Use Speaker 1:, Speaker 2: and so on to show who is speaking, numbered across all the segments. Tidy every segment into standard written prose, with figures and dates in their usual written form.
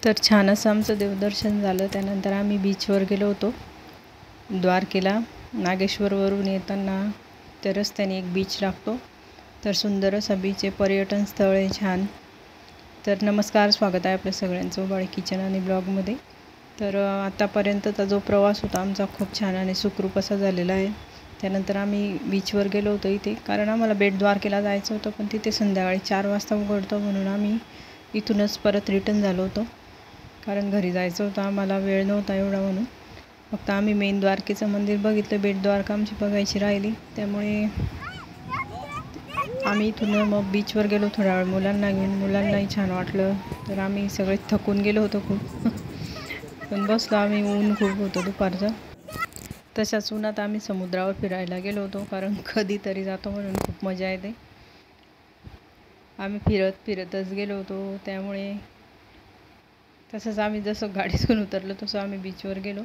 Speaker 1: तर छान असं आमचं देवदर्शन झालं. त्यानंतर आम्ही बीचवर गेलो होतो द्वारकेला. नागेश्वरवरून येताना त्या रस्त्याने एक बीच लागतो. तर सुंदर असा बीच आहे, पर्यटन स्थळ आहे छान. तर नमस्कार, स्वागत आहे आपल्या सगळ्यांचं बाळी किचन आणि ब्लॉगमध्ये. तर आतापर्यंतचा जो प्रवास होता आमचा खूप छान आणि सुखरूप असा झालेला आहे. त्यानंतर आम्ही बीचवर गेलो होतो इथे, कारण आम्हाला बेट द्वारकेला जायचं होतं, पण तिथे संध्याकाळी 4 वाजता उघडतं म्हणून आम्ही इथूनच परत रिटर्न झालो होतो, कारण घरी जायचं होतं आम्हाला, वेळ नव्हता एवढा म्हणून. फक्त आम्ही मेन द्वारकेचं मंदिर बघितलं, बेट द्वारका आमची बघायची राहिली. त्यामुळे आम्ही इथून मग बीचवर गेलो थोडा वेळ मुलांना घेऊन. मुलांनाही छान वाटलं. तर आम्ही सगळे थकून गेलो होतो खूप पण बसलो आम्ही, ऊन खूप होतं दुपारचं. तशाच उन्हात आम्ही समुद्रावर फिरायला गेलो होतो, कारण कधीतरी जातो म्हणून खूप मजा येते. आम्ही फिरतच गेलो होतो. त्यामुळे तसंच आम्ही जसं गाडीतून उतरलो तसं आम्ही बीचवर गेलो,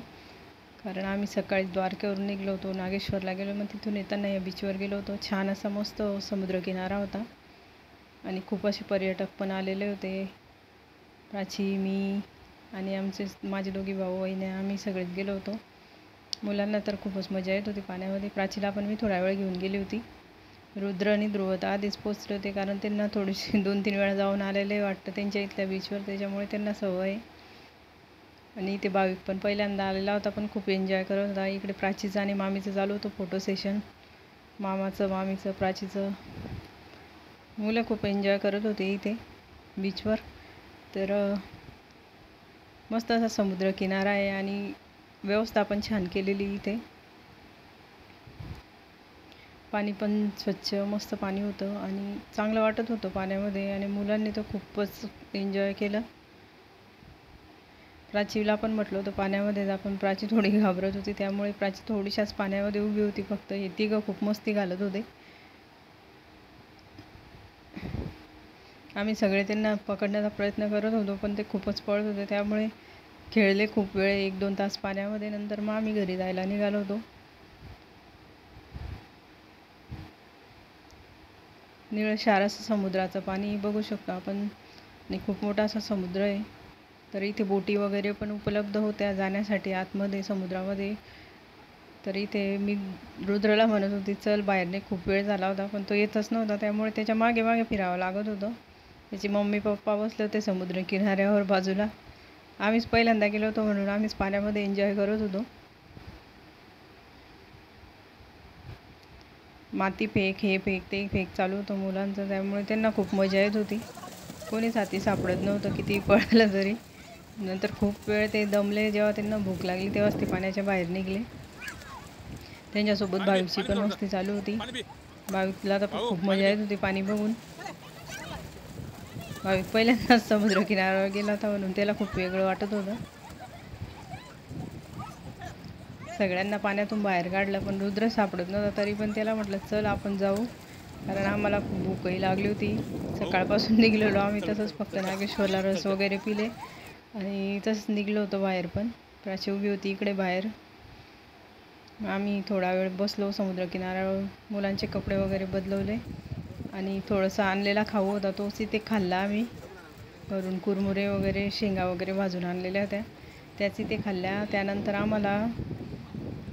Speaker 1: कारण आम्ही सकाळी द्वारकेवरून निघलो होतो, नागेश्वरला गेलो, मग तिथून येताना या बीचवर गेलो होतो. छान असा मस्त समुद्रकिनारा होता आणि खूप असे पर्यटक पण आलेले होते. प्राची, मी आणि माझे दोघे भाऊ वहिनी, आम्ही सगळेच गेलो होतो. मुलांना तर खूपच मजा येत होती पाण्यामध्ये. प्राचीला पण मी थोडा वेळ घेऊन गेली होती. रुद्र आणि ध्रुव तर आधीच पोचले होते, कारण त्यांना थोडीशी 2-3 वेळा जाऊन आलेले वाटतं त्यांच्या इथल्या बीचवर, त्याच्यामुळे त्यांना सवय आहे. आणि इथे भाविक पण पहिल्यांदा आलेला होता, पण खूप एन्जॉय करत होता. इकडे प्राचीचं आणि मामीचं चालू होतं फोटो सेशन, मामाचं, मामीचं, प्राचीचं. मुलं खूप एन्जॉय करत होते इथे बीचवर. तर मस्त असा समुद्रकिनारा आहे आणि व्यवस्था पण छान केलेली इथे. पाणी पण स्वच्छ मस्त पाणी होतं आणि चांगलं वाटत होतं पाण्यामध्ये, आणि मुलांनी तर खूपच एन्जॉय केलं. प्राचीला पण म्हटलं होतं पाण्यामध्ये जा, पण प्राची थोडी घाबरत होती, त्यामुळे प्राची थोडीशाच पाण्यामध्ये उभी होती फक्त. हे तिघं खूप मस्ती घालत होते. आम्ही सगळे त्यांना पकडण्याचा प्रयत्न करत होतो, पण ते खूपच पळत होते. त्यामुळे खेळले खूप वेळ, 1-2 तास पाण्यामध्ये. नंतर मग आम्ही घरी जायला निघालो होतो. निळशार असं समुद्राचं पाणी बघू शकतो आपण, आणि खूप मोठा असा समुद्र आहे. तर इथे बोटी वगैरे पण उपलब्ध होत्या जाण्यासाठी आतमध्ये समुद्रामध्ये. तर इथे मी रुद्रला म्हणत होती चल बाहेरने, खूप वेळ झाला होता, पण तो येतच नव्हता. त्यामुळे त्याच्या मागे मागे फिरावं लागत होतं. त्याची मम्मी पप्पा बसले होते समुद्र किनाऱ्यावर बाजूला. आम्हीच पहिल्यांदा गेलो होतो म्हणून आम्हीच पाण्यामध्ये एन्जॉय करत होतो. माती फेक, हे फेक, ते फेक चालू होतं मुलांचं, त्यामुळे त्यांना खूप मजा येत होती. कोणीच हाती सापडत नव्हतं किती पळालं तरी. नंतर खूप वेळ ते दमले, जेव्हा त्यांना भूक लागली तेव्हाच ते पाण्याच्या बाहेर निघले. त्यांच्यासोबत भाविकची पण मस्ती चालू होती. भाविकला तर खूप मजा येत होती पाणी बघून. भाविक पहिल्यांदाच समुद्रकिनाऱ्यावर गेला होता म्हणून त्याला खूप वेगळं वाटत होतं. सगळ्यांना पाण्यातून बाहेर काढलं, पण रुद्र सापडत नव्हता. तरी पण त्याला म्हटलं चल आपण जाऊ, कारण आम्हाला खूप भूकही लागली होती. सकाळपासून निघलेलो आम्ही तसंच, फक्त नागेश्वरला रस वगैरे पिले आणि तसंच निघलो होतो बाहेर. पण प्राची उभी होती इकडे बाहेर. आम्ही थोडा वेळ बसलो समुद्रकिनाऱ्यावर, मुलांचे कपडे वगैरे बदलवले आणि थोडंसं आणलेला खाऊ होता तोच इथे खाल्ला आम्ही. घरून कुरमुरे वगैरे, शेंगा वगैरे भाजून आणलेल्या होत्या, त्याच इथे खाल्ल्या. त्यानंतर आम्हाला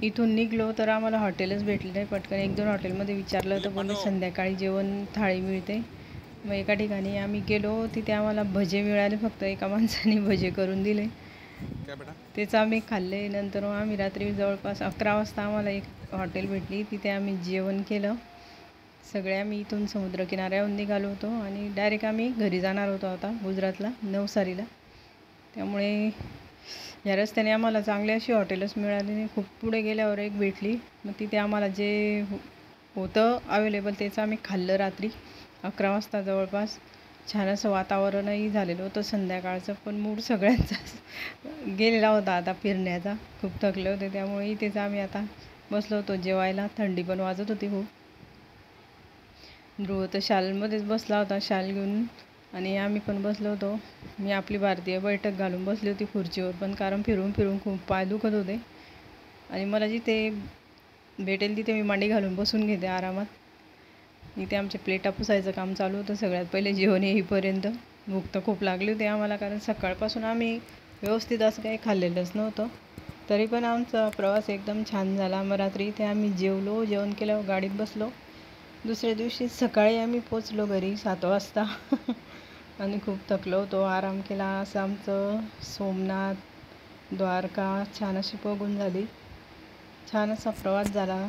Speaker 1: इथून निघलो तर आम्हाला हॉटेलच भेटले नाही. पटकन 1-2 हॉटेलमध्ये विचारलं तर बोलले संध्याकाळी जेवण थाळी मिळते. मग एका ठिकाणी आम्ही गेलो, तिथे आम्हाला भजे मिळाले. फक्त एका माणसाने भजे करून दिले, तेच आम्ही खाल्ले. नंतर मग आम्ही रात्री जवळपास 11 वाजता आम्हाला एक हॉटेल भेटली, तिथे आम्ही जेवण केलं. सगळे आम्ही इथून समुद्रकिनाऱ्याहून निघालो होतो आणि डायरेक्ट आम्ही घरी जाणार होतो आता गुजरातला, नवसारीला. त्यामुळे या रस्त्याने आम्हाला चांगली अशी हॉटेलच मिळाली नाही. खूप पुढे गेल्यावर एक भेटली, मग तिथे आम्हाला जे होतं अवेलेबल तेच आम्ही खाल्लं रात्री 11 वाजता जवळपास. छान असं वातावरणही झालेलं होतं संध्याकाळचं, पण मूड सगळ्यांचा गेलेला होता आता फिरण्याचा. खूप थकले होते, त्यामुळे इथेच आम्ही आता बसलो होतो जेवायला. थंडी पण वाजत होती खूप. ध्रुव तर शालमध्येच बसला होता, शाल घेऊन, आणि आम्ही पण बसलो होतो. मी आपली भारतीय बैठक घालून बसली होती खुर्चीवर, पण कारण फिरून फिरून खूप पाय दुखत होते आणि मला जिथे भेटेल तिथे मी मांडी घालून बसून घेते आरामात. इथे आमच्या प्लेटा पुसायचं काम चालू होतं सगळ्यात पहिले जेवण येईपर्यंत. भूक तर खूप लागली होती आम्हाला, कारण सकाळपासून आम्ही व्यवस्थित असं काही खाल्लेलंच नव्हतं. तरी पण आमचा प्रवास एकदम छान झाला. मग रात्री इथे आम्ही जेवलो, जेवण केल्यावर गाडीत बसलो. दुसऱ्या दिवशी सकाळी आम्ही पोचलो घरी 7 वाजता. आणि खूप थकलो होतो, आराम केला. असं आमचं सोमनाथ, द्वारका छान अशी बघून झाली. छान असा प्रवास झाला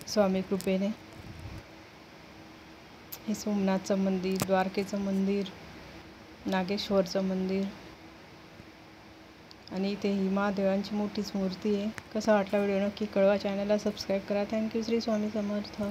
Speaker 1: स्वामी कृपेने. हे सोमनाथचं मंदिर, द्वारकेचं मंदिर, नागेश्वरचं मंदिर आणि इथे ही महादेवांची मोठीच मूर्ती आहे. कसा वाटला व्हिडिओ नक्की कळवा. चॅनलला सबस्क्राईब करा. थँक्यू. श्री स्वामी समर्थ.